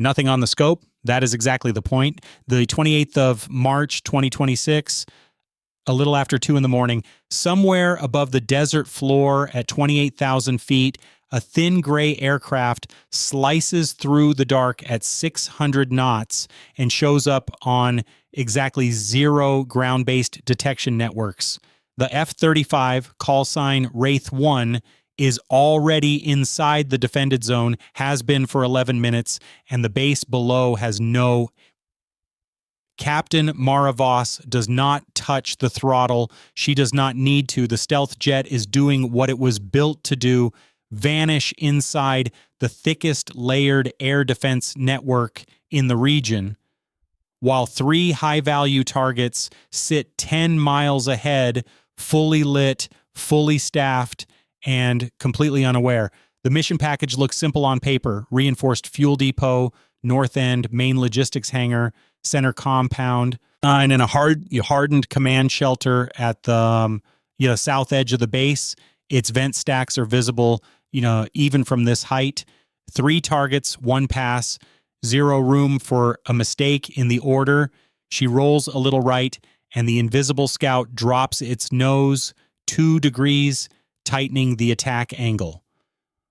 Nothing on the scope. That is exactly the point. The 28th of March, 2026, a little after 2 in the morning, somewhere above the desert floor at 28,000 feet, a thin gray aircraft slices through the dark at 600 knots and shows up on exactly 0 ground-based detection networks. The F-35, call sign Wraith 1, is already inside the defended zone, has been for 11 minutes, and the base below has no... Captain Mara Voss does not touch the throttle. She does not need to. The stealth jet is doing what it was built to do, vanish inside the thickest layered air defense network in the region, while 3 high-value targets sit 10 miles ahead, fully lit, fully staffed, and completely unaware. The mission package looks simple on paper: reinforced fuel depot, north end, main logistics hangar, center compound, and in a hardened command shelter at the south edge of the base. Its vent stacks are visible, even from this height. 3 targets, 1 pass, 0 room for a mistake in the order. She rolls a little right, and the invisible scout drops its nose 2 degrees, tightening the attack angle.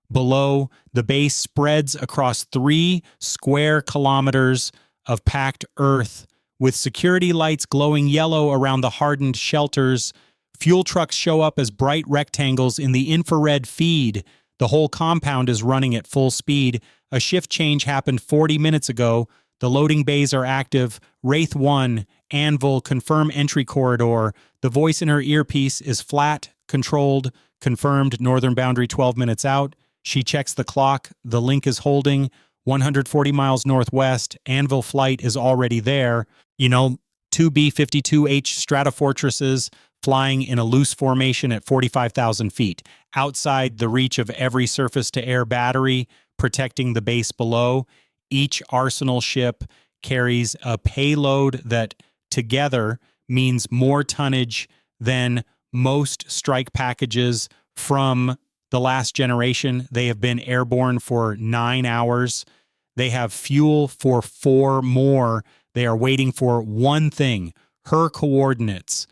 Below, the base spreads across 3 square kilometers of packed earth, with security lights glowing yellow around the hardened shelters. Fuel trucks show up as bright rectangles in the infrared feed. The whole compound is running at full speed. A shift change happened 40 minutes ago. The loading bays are active. Wraith 1, Anvil, confirm entry corridor. The voice in her earpiece is flat, controlled, confirmed, northern boundary 12 minutes out. She checks the clock. The link is holding. 140 miles northwest. Anvil flight is already there. 2 B-52H Stratofortresses flying in a loose formation at 45,000 feet, outside the reach of every surface-to-air battery, protecting the base below. Each Arsenal ship carries a payload that together means more tonnage than most strike packages from the last generation. They have been airborne for 9 hours. They have fuel for 4 more. They are waiting for one thing: her coordinates.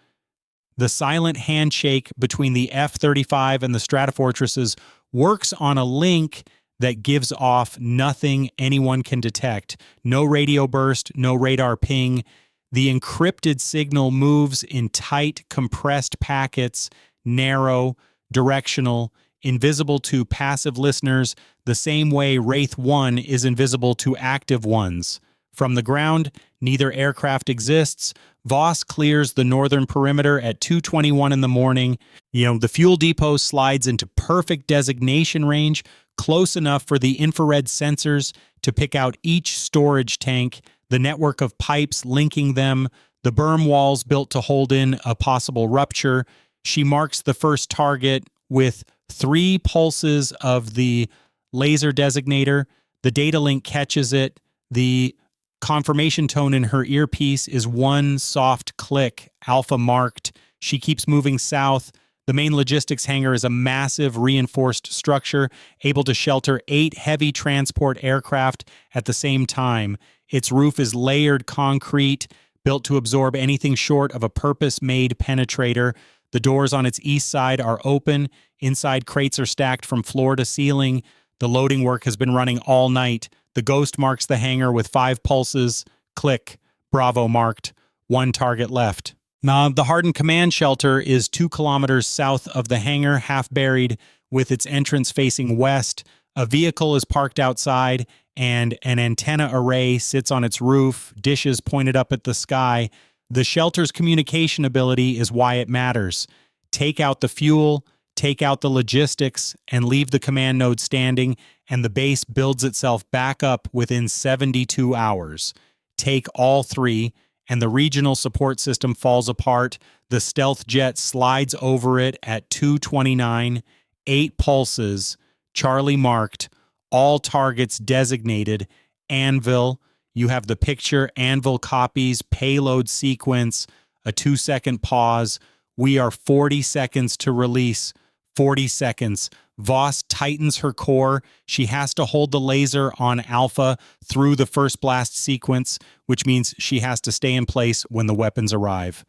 The silent handshake between the F-35 and the Stratofortresses works on a link that gives off nothing anyone can detect. No radio burst, no radar ping. The encrypted signal moves in tight, compressed packets, narrow, directional, invisible to passive listeners, the same way Wraith 1 is invisible to active ones. From the ground, neither aircraft exists. Voss clears the northern perimeter at 2:21 in the morning. The fuel depot slides into perfect designation range, close enough for the infrared sensors to pick out each storage tank, the network of pipes linking them, the berm walls built to hold in a possible rupture. She marks the first target with 3 pulses of the laser designator. The data link catches it. The confirmation tone in her earpiece is 1 soft click, alpha marked. She keeps moving south. The main logistics hangar is a massive reinforced structure able to shelter 8 heavy transport aircraft at the same time. Its roof is layered concrete, built to absorb anything short of a purpose-made penetrator. The doors on its east side are open. Inside, crates are stacked from floor to ceiling. The loading work has been running all night. The ghost marks the hangar with 5 pulses. Click. Bravo marked. 1 target left. Now, the hardened command shelter is 2 kilometers south of the hangar, half buried, with its entrance facing west. A vehicle is parked outside, and an antenna array sits on its roof, dishes pointed up at the sky. The shelter's communication ability is why it matters. Take out the fuel, take out the logistics, and leave the command node standing, and the base builds itself back up within 72 hours. Take all 3, and the regional support system falls apart. The stealth jet slides over it at 2:29, 8 pulses, Charlie marked, all targets designated, Anvil. You have the picture, Anvil copies, payload sequence, a 2-second pause. We are 40 seconds to release. 40 seconds. Voss tightens her core. She has to hold the laser on Alpha through the first blast sequence, which means she has to stay in place when the weapons arrive.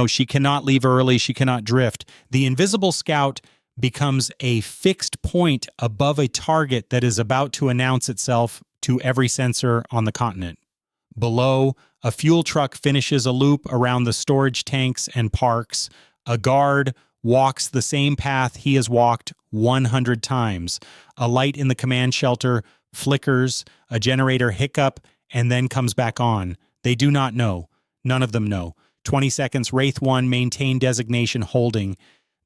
She cannot leave early. She cannot drift. The invisible scout becomes a fixed point above a target that is about to announce itself to every sensor on the continent. Below, a fuel truck finishes a loop around the storage tanks and parks. A guard walks the same path he has walked 100 times. A light in the command shelter flickers, a generator hiccup, and then comes back on. They do not know. None of them know. 20 seconds, Wraith 1, maintain designation holding.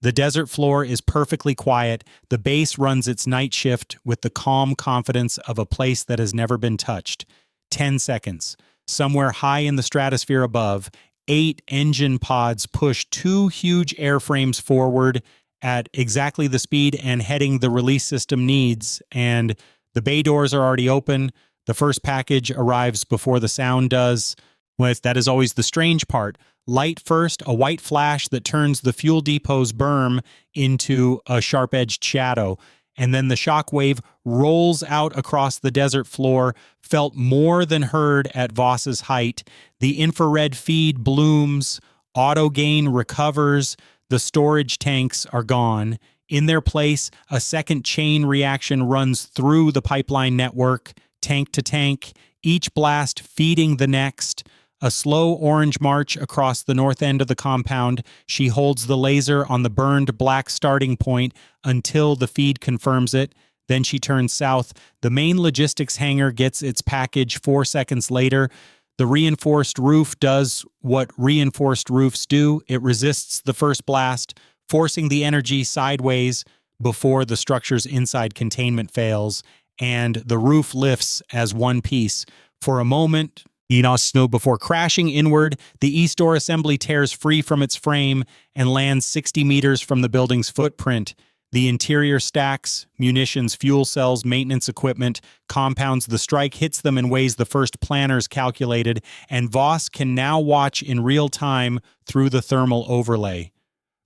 The desert floor is perfectly quiet. The base runs its night shift with the calm confidence of a place that has never been touched. 10 seconds. Somewhere high in the stratosphere above, 8 engine pods push 2 huge airframes forward at exactly the speed and heading the release system needs, and the bay doors are already open. The first package arrives before the sound does. That is always the strange part. Light first, a white flash that turns the fuel depot's berm into a sharp-edged shadow, and then the shockwave rolls out across the desert floor, felt more than heard at Voss's height. The infrared feed blooms, auto gain recovers, the storage tanks are gone. In their place, a second chain reaction runs through the pipeline network, tank to tank, each blast feeding the next. A slow orange march across the north end of the compound. She holds the laser on the burned black starting point until the feed confirms it. Then she turns south. The main logistics hangar gets its package 4 seconds later. The reinforced roof does what reinforced roofs do. It resists the first blast, forcing the energy sideways before the structure's inside containment fails, and the roof lifts as one piece. For a moment, before crashing inward, the east door assembly tears free from its frame and lands 60 meters from the building's footprint. The interior stacks, munitions, fuel cells, maintenance equipment, compounds. The strike hits them in ways the first planners calculated, and Voss can now watch in real time through the thermal overlay.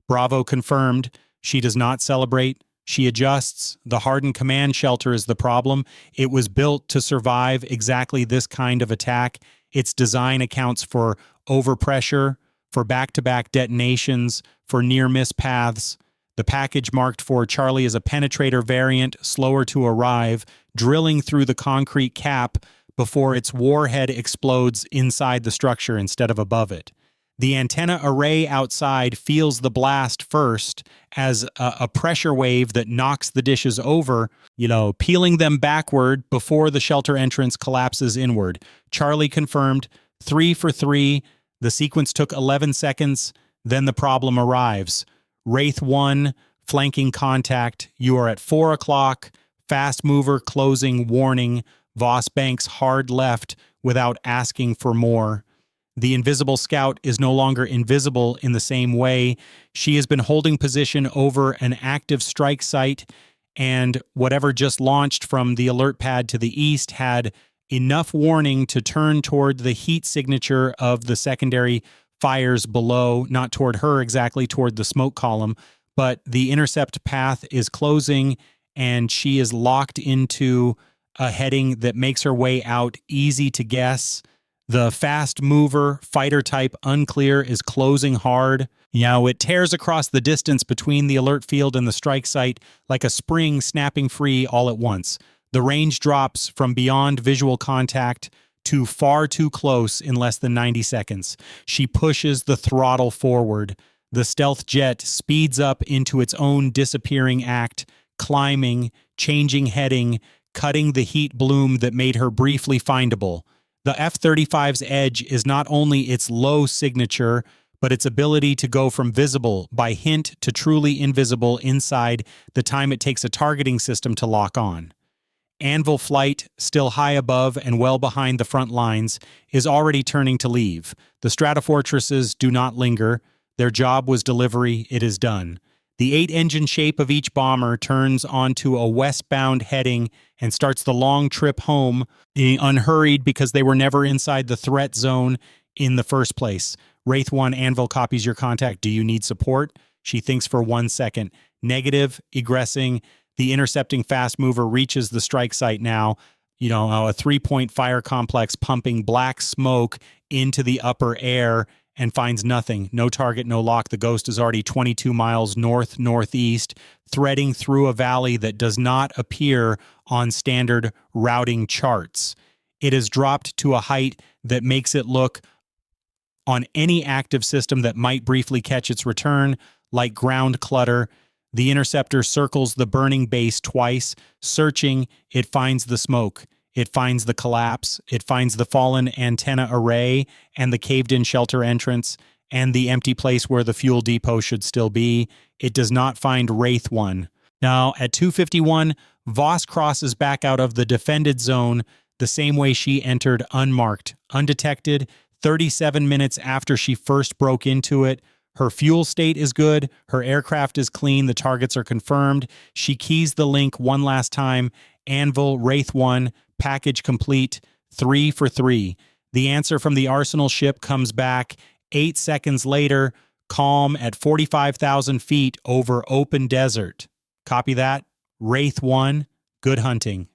Bravo confirmed. She does not celebrate. She adjusts. The hardened command shelter is the problem. It was built to survive exactly this kind of attack. Its design accounts for overpressure, for back-to-back detonations, for near-miss paths. The package marked for Charlie is a penetrator variant, slower to arrive, drilling through the concrete cap before its warhead explodes inside the structure instead of above it. The antenna array outside feels the blast first as a pressure wave that knocks the dishes over, peeling them backward before the shelter entrance collapses inward. Charlie confirmed, 3 for 3. The sequence took 11 seconds. Then the problem arrives. Wraith 1, flanking contact. You are at 4 o'clock. Fast mover closing warning. Voss banks hard left without asking for more. The invisible scout is no longer invisible in the same way. She has been holding position over an active strike site, and whatever just launched from the alert pad to the east had enough warning to turn toward the heat signature of the secondary fires below, not toward her exactly, toward the smoke column, but the intercept path is closing, and she is locked into a heading that makes her way out easy to guess. The fast mover, fighter type, unclear, is closing hard. It tears across the distance between the alert field and the strike site like a spring snapping free all at once. The range drops from beyond visual contact to far too close in less than 90 seconds. She pushes the throttle forward. The stealth jet speeds up into its own disappearing act, climbing, changing heading, cutting the heat bloom that made her briefly findable. The F-35's edge is not only its low signature, but its ability to go from visible by hint to truly invisible inside the time it takes a targeting system to lock on. Anvil flight, still high above and well behind the front lines, is already turning to leave. The Stratofortresses do not linger. Their job was delivery. It is done. The 8-engine shape of each bomber turns onto a westbound heading and starts the long trip home, unhurried because they were never inside the threat zone in the first place. Wraith 1, Anvil copies your contact. Do you need support? She thinks for 1 second. negative, egressing. The intercepting fast mover reaches the strike site now. A 3-point fire complex pumping black smoke into the upper air and finds nothing. No target, no lock. The Ghost is already 22 miles north-northeast, threading through a valley that does not appear on standard routing charts. It has dropped to a height that makes it look, on any active system that might briefly catch its return, like ground clutter. The interceptor circles the burning base twice. Searching, it finds the smoke. It finds the collapse. It finds the fallen antenna array and the caved-in shelter entrance and the empty place where the fuel depot should still be. It does not find Wraith 1. Now, at 2:51, Voss crosses back out of the defended zone the same way she entered, unmarked, undetected, 37 minutes after she first broke into it. Her fuel state is good. Her aircraft is clean. The targets are confirmed. She keys the link one last time. Anvil, Wraith 1, package complete, 3 for 3. The answer from the Arsenal ship comes back 8 seconds later, calm at 45,000 feet over open desert. Copy that? Wraith 1, good hunting.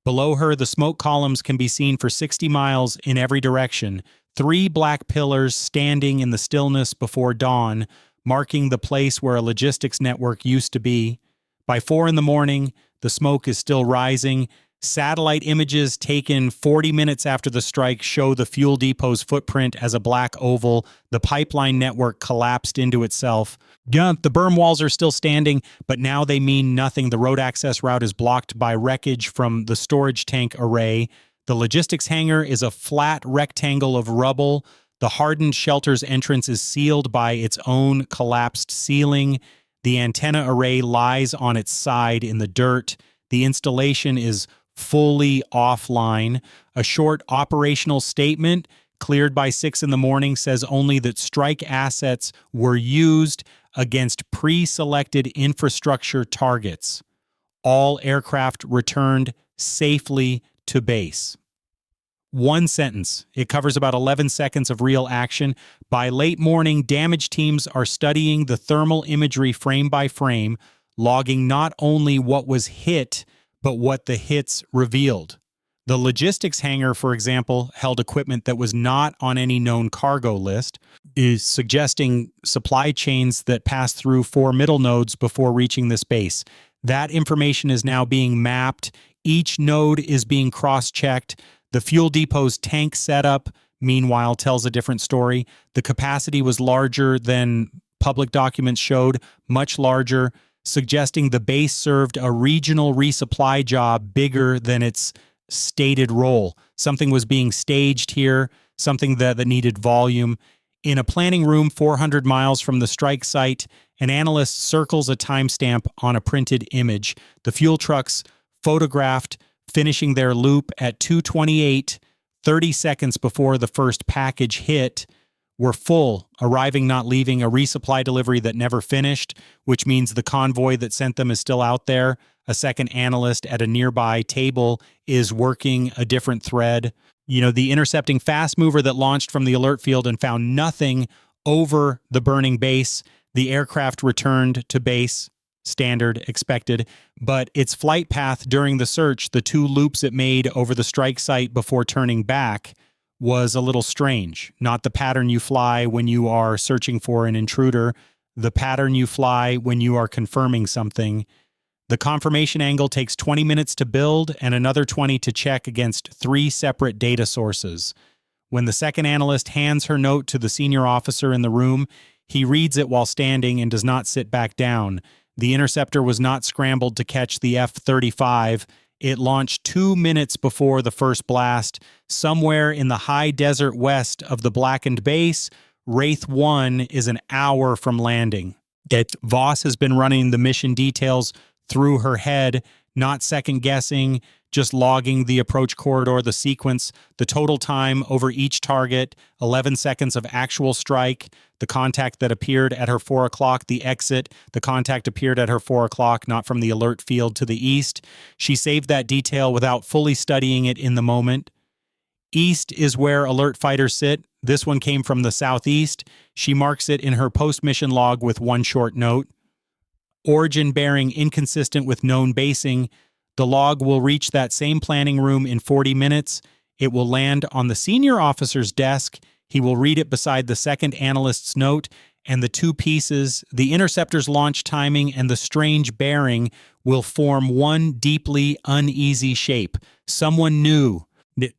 Below her, the smoke columns can be seen for 60 miles in every direction. 3 black pillars standing in the stillness before dawn, marking the place where a logistics network used to be. By 4 in the morning, the smoke is still rising. Satellite images taken 40 minutes after the strike show the fuel depot's footprint as a black oval. The pipeline network collapsed into itself. Yeah, the berm walls are still standing, but now they mean nothing. The road access route is blocked by wreckage from the storage tank array. The logistics hangar is a flat rectangle of rubble. The hardened shelter's entrance is sealed by its own collapsed ceiling. The antenna array lies on its side in the dirt. The installation is fully offline. A short operational statement cleared by 6 in the morning says only that strike assets were used against pre-selected infrastructure targets. All aircraft returned safely to base. One sentence. It covers about 11 seconds of real action. By late morning, damage teams are studying the thermal imagery frame by frame, logging not only what was hit, but what the hits revealed. The logistics hangar, for example, held equipment that was not on any known cargo list, is suggesting supply chains that pass through 4 middle nodes before reaching this base. That information is now being mapped. Each node is being cross-checked. The fuel depot's tank setup, meanwhile, tells a different story. The capacity was larger than public documents showed, much larger, suggesting the base served a regional resupply job bigger than its stated role. Something was being staged here, something that needed volume. In a planning room 400 miles from the strike site, an analyst circles a timestamp on a printed image. The fuel trucks photographed finishing their loop at 2:28, 30 seconds before the first package hit, were full, arriving not leaving, a resupply delivery that never finished, which means the convoy that sent them is still out there. A second analyst at a nearby table is working a different thread. The intercepting fast mover that launched from the alert field and found nothing over the burning base. The aircraft returned to base, standard, expected, but its flight path during the search, the 2 loops it made over the strike site before turning back, was a little strange. Not the pattern you fly when you are searching for an intruder, the pattern you fly when you are confirming something. The confirmation angle takes 20 minutes to build and another 20 to check against 3 separate data sources. When the second analyst hands her note to the senior officer in the room, he reads it while standing and does not sit back down. The interceptor was not scrambled to catch the F-35. It launched 2 minutes before the first blast, somewhere in the high desert west of the blackened base. Wraith 1 is an hour from landing. Voss has been running the mission details through her head, not second-guessing, just logging the approach corridor, the sequence, the total time over each target, 11 seconds of actual strike, the contact that appeared at her 4 o'clock, the exit, the contact appeared at her 4 o'clock, not from the alert field to the east. She saved that detail without fully studying it in the moment. East is where alert fighters sit. This one came from the southeast. She marks it in her post-mission log with one short note. Origin bearing inconsistent with known basing. The log will reach that same planning room in 40 minutes. It will land on the senior officer's desk. He will read it beside the second analyst's note, and the two pieces, the interceptor's launch timing and the strange bearing, will form one deeply uneasy shape. Someone knew,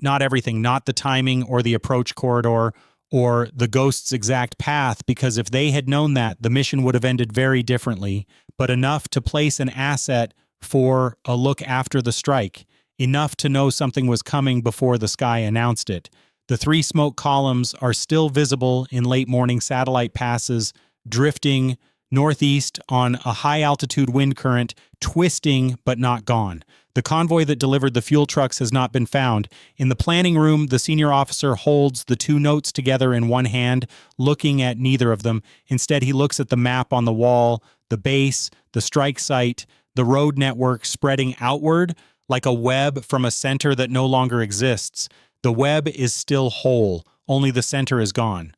not everything, not the timing or the approach corridor or the ghost's exact path, because if they had known that, the mission would have ended very differently, but enough to place an asset for a look after the strike, enough to know something was coming before the sky announced it. The three smoke columns are still visible in late morning satellite passes, drifting northeast on a high-altitude wind current, twisting but not gone. The convoy that delivered the fuel trucks has not been found. In the planning room, the senior officer holds the two notes together in one hand, looking at neither of them. Instead, he looks at the map on the wall, the base, the strike site, the road network spreading outward like a web from a center that no longer exists. The web is still whole, only the center is gone.